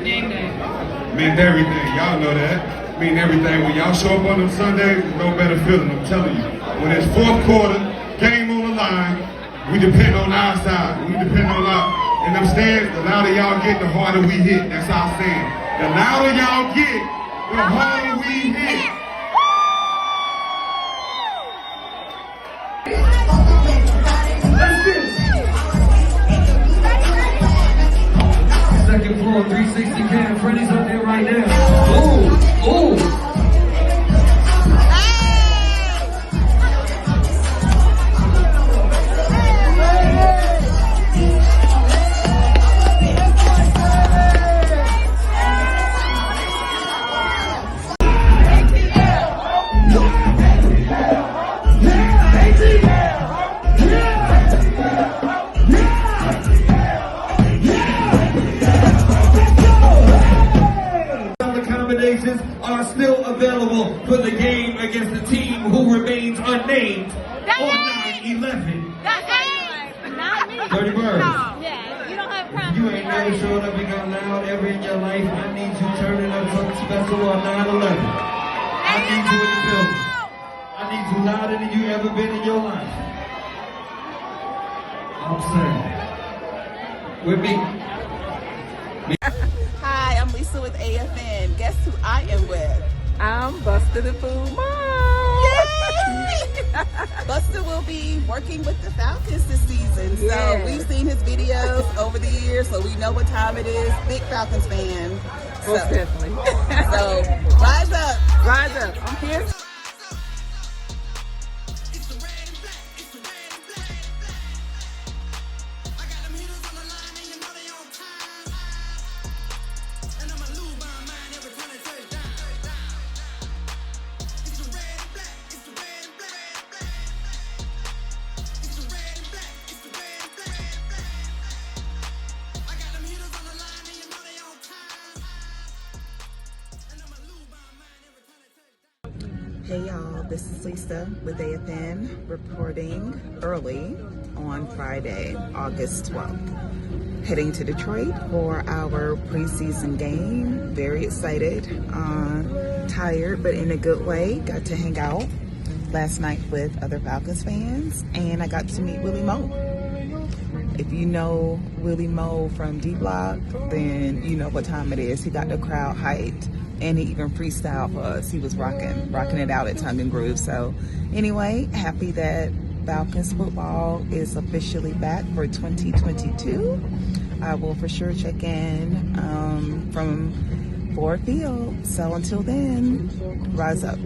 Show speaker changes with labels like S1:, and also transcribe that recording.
S1: game day?
S2: Meant everything. Y'all know that. Mean everything. When y'all show up on them Sundays, no better feeling, I'm telling you. When it's fourth quarter, game on the line, we depend on our side. We depend on our, in them stands, the louder y'all get, the harder we hit. That's our saying. The louder y'all get, the harder we hit.
S3: Second floor, 360 Cam. Freddy's up there right now. Ooh, ooh. Are still available for the game against the team who remains unnamed on 9/11.
S4: That's not me.
S3: 30 birds.
S4: Yeah, you don't have problems.
S3: You ain't never showed up and got loud ever in your life. I need you turning up something special on 9/11. I need you in the building. I need you louder than you ever been in your life. I'm saying. With me.
S5: Hi, I'm Lisa with AFN. Guess who I am with?
S6: I'm Buster the Food Mom.
S5: Yay! Buster will be working with the Falcons this season. So
S6: Yes.
S5: we've seen his videos over the years, so we know what time it is. Big Falcons fan.
S6: Most definitely.
S5: So rise up.
S6: Rise up. I'm here.
S5: Hey y'all, this is Lisa with AFN reporting early on Friday, August 12th. Heading to Detroit for our preseason game. Very excited, tired, but in a good way. Got to hang out last night with other Falcons fans, and I got to meet Willie Moe. If you know Willie Moe from D-Block, then you know what time it is. He got the crowd hyped, and he even freestyled for us. He was rocking it out at Tongue and Groove. So anyway, happy that Falcons football is officially back for 2022. I will for sure check in from Ford Field. So until then, rise up.